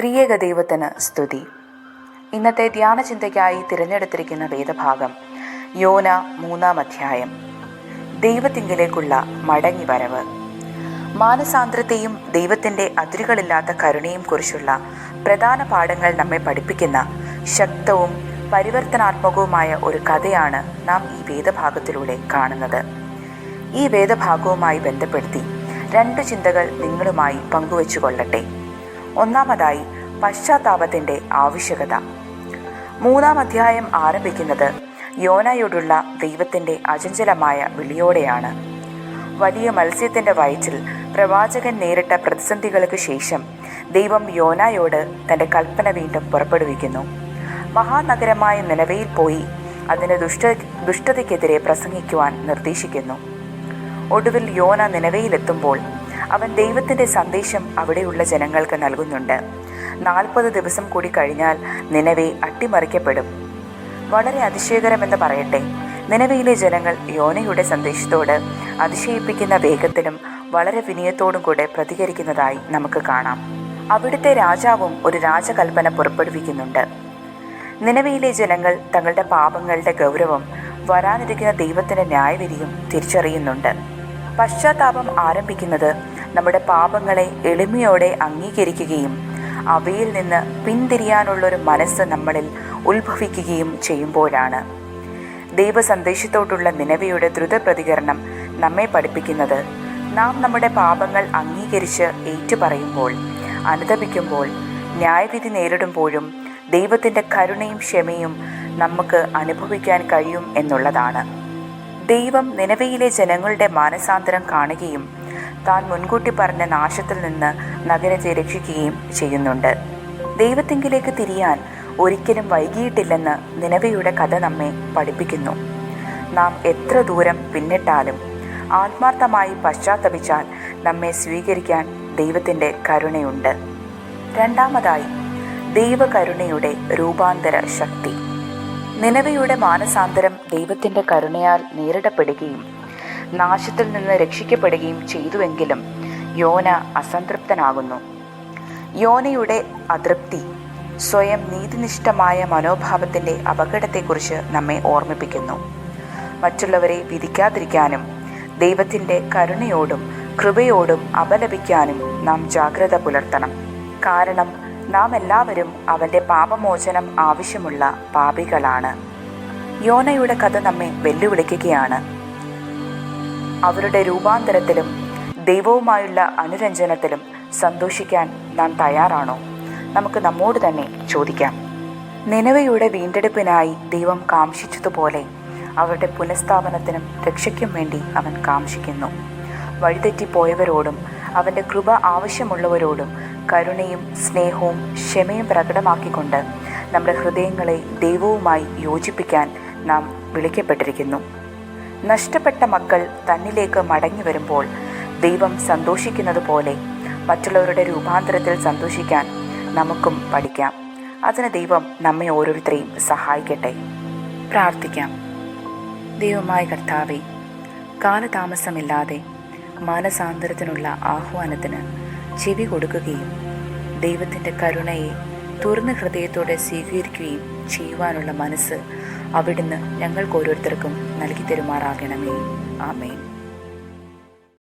ത്രിയേക ദൈവത്തിന് സ്തുതി. ഇന്നത്തെ ധ്യാനചിന്തയ്ക്കായി തിരഞ്ഞെടുത്തിരിക്കുന്ന വേദഭാഗം യോന 3-ാം അധ്യായം. ദൈവത്തിങ്കിലേക്കുള്ള മടങ്ങിവരവ്. മാനസാന്തരത്തെയും ദൈവത്തിൻ്റെ അതിരുകളില്ലാത്ത കരുണയും കുറിച്ചുള്ള പ്രധാന പാഠങ്ങൾ നമ്മെ പഠിപ്പിക്കുന്ന ശക്തവും പരിവർത്തനാത്മകവുമായ ഒരു കഥയാണ് നാം ഈ വേദഭാഗത്തിലൂടെ കാണുന്നത്. ഈ വേദഭാഗവുമായി ബന്ധപ്പെടുത്തി 2 ചിന്തകൾ നിങ്ങളുമായി പങ്കുവച്ചു കൊള്ളട്ടെ. ഒന്നാമതായി, പശ്ചാത്താപത്തിൻ്റെ ആവശ്യകത. 3-ാം അധ്യായം ആരംഭിക്കുന്നത് യോനയോടുള്ള ദൈവത്തിൻ്റെ അചഞ്ചലമായ വിളിയോടെയാണ്. വലിയ മത്സ്യത്തിൻ്റെ വയറ്റിൽ പ്രവാചകൻ നേരിട്ട പ്രതിസന്ധികൾക്ക് ശേഷം ദൈവം യോനയോട് തൻ്റെ കൽപ്പന വീണ്ടും പുറപ്പെടുവിക്കുന്നു. മഹാനഗരമായ നിനവയിൽ പോയി അതിന് ദുഷ്ടതയ്ക്കെതിരെ പ്രസംഗിക്കുവാൻ നിർദ്ദേശിക്കുന്നു. ഒടുവിൽ യോന നിനവയിലെത്തുമ്പോൾ അവൻ ദൈവത്തിൻ്റെ സന്ദേശം അവിടെയുള്ള ജനങ്ങൾക്ക് നൽകുന്നുണ്ട്. 40 ദിവസം കൂടി കഴിഞ്ഞാൽ നിനവെ അട്ടിമറിക്കപ്പെടും. വളരെ അതിശയകരമെന്ന് പറയട്ടെ, നിനവയിലെ ജനങ്ങൾ യോനയുടെ സന്ദേശത്തോട് അതിശയിപ്പിക്കുന്ന വേഗത്തിലും വളരെ വിനയത്തോടും കൂടെ പ്രതികരിക്കുന്നതായി നമുക്ക് കാണാം. അവിടുത്തെ രാജാവും ഒരു രാജകൽപ്പന പുറപ്പെടുവിക്കുന്നുണ്ട്. നിനവയിലെ ജനങ്ങൾ തങ്ങളുടെ പാപങ്ങളുടെ ഗൗരവം, വരാനിരിക്കുന്ന ദൈവത്തിൻ്റെ ന്യായവിധിയും തിരിച്ചറിയുന്നുണ്ട്. പശ്ചാത്താപം ആരംഭിക്കുന്നത് നമ്മുടെ പാപങ്ങളെ എളിമയോടെ അംഗീകരിക്കുകയും അവയിൽ നിന്ന് പിന്തിരിയാനുള്ളൊരു മനസ്സ് നമ്മളിൽ ഉത്ഭവിക്കുകയും ചെയ്യുമ്പോഴാണ്. ദൈവസന്ദേശത്തോടുള്ള നിനവയുടെ ദ്രുത പ്രതികരണം നമ്മെ പഠിപ്പിക്കുന്നത് നാം നമ്മുടെ പാപങ്ങൾ അംഗീകരിച്ച് ഏറ്റുപറയുമ്പോൾ, അനുതപിക്കുമ്പോൾ, ന്യായവിധി നേരിടുമ്പോഴും ദൈവത്തിൻ്റെ കരുണയും ക്ഷമയും നമുക്ക് അനുഭവിക്കാൻ കഴിയും എന്നുള്ളതാണ്. ദൈവം നിനവയിലെ ജനങ്ങളുടെ മാനസാന്തരം കാണുകയും താൻ മുൻകൂട്ടി പറഞ്ഞ നാശത്തിൽ നിന്ന് നഗരത്തെ രക്ഷിക്കുകയും ചെയ്യുന്നുണ്ട്. ദൈവത്തിങ്കിലേക്ക് തിരിയാൻ ഒരിക്കലും വൈകിയിട്ടില്ലെന്ന് നിനവയുടെ കഥ നമ്മെ പഠിപ്പിക്കുന്നു. നാം എത്ര ദൂരം പിന്നിട്ടാലും ആത്മാർത്ഥമായി പശ്ചാത്തപിച്ചാൽ നമ്മെ സ്വീകരിക്കാൻ ദൈവത്തിൻ്റെ കരുണയുണ്ട്. രണ്ടാമതായി, ദൈവകരുണയുടെ രൂപാന്തര ശക്തി. നിനവയുടെ മാനസാന്തരം ദൈവത്തിൻ്റെ കരുണയാൽ നേരിടപ്പെടുകയും നാശത്തിൽ നിന്ന് രക്ഷിക്കപ്പെടുകയും ചെയ്തുവെങ്കിലും യോന അസംതൃപ്തനാകുന്നു. യോനയുടെ അതൃപ്തി സ്വയം നീതിനിഷ്ഠമായ മനോഭാവത്തിൻ്റെ അപകടത്തെക്കുറിച്ച് നമ്മെ ഓർമ്മിപ്പിക്കുന്നു. മറ്റുള്ളവരെ വിധിക്കാതിരിക്കാനും ദൈവത്തിൻ്റെ കരുണയോടും കൃപയോടും അപലപിക്കാനും നാം ജാഗ്രത പുലർത്തണം. കാരണം നാം എല്ലാവരും അവൻ്റെ പാപമോചനം ആവശ്യമുള്ള പാപികളാണ്. യോനയുടെ കഥ നമ്മെ വെല്ലുവിളിക്കുകയാണ്. അവരുടെ രൂപാന്തരത്തിലും ദൈവവുമായുള്ള അനുരഞ്ജനത്തിലും സന്തോഷിക്കാൻ നാം തയ്യാറാണോ? നമുക്ക് നമ്മോട് തന്നെ ചോദിക്കാം. നിനവയുടെ വീണ്ടെടുപ്പിനായി ദൈവം കാംക്ഷിച്ചതുപോലെ അവരുടെ പുനഃസ്ഥാപനത്തിനും രക്ഷയ്ക്കും വേണ്ടി അവൻ കാംക്ഷിക്കുന്നു. വഴിതെറ്റിപ്പോയവരോടും അവൻ്റെ കൃപ ആവശ്യമുള്ളവരോടും കരുണയും സ്നേഹവും ക്ഷമയും പ്രകടമാക്കിക്കൊണ്ട് നമ്മുടെ ഹൃദയങ്ങളെ ദൈവവുമായി യോജിപ്പിക്കാൻ നാം വിളിക്കപ്പെട്ടിരിക്കുന്നു. നഷ്ടപ്പെട്ട മക്കൾ തന്നിലേക്ക് മടങ്ങി വരുമ്പോൾ ദൈവം സന്തോഷിക്കുന്നത് പോലെ മറ്റുള്ളവരുടെ രൂപാന്തരത്തിൽ സന്തോഷിക്കാൻ നമുക്കും പഠിക്കാം. അതിന് ദൈവം നമ്മെ ഓരോരുത്തരെയും സഹായിക്കട്ടെ. പ്രാർത്ഥിക്കാം. ദൈവമായ കർത്താവേ, കാലതാമസമില്ലാതെ മാനസാന്തരത്തിനുള്ള ആഹ്വാനത്തിന് ചെവി കൊടുക്കുകയും ദൈവത്തിൻ്റെ കരുണയെ തുറന്ന ഹൃദയത്തോടെ സ്വീകരിക്കുകയും ചെയ്യുവാനുള്ള മനസ്സ് അവിടുന്ന് ഞങ്ങൾക്ക് ഓരോരുത്തർക്കും നൽകി തരുമാറാകണമേ. ആമേൻ.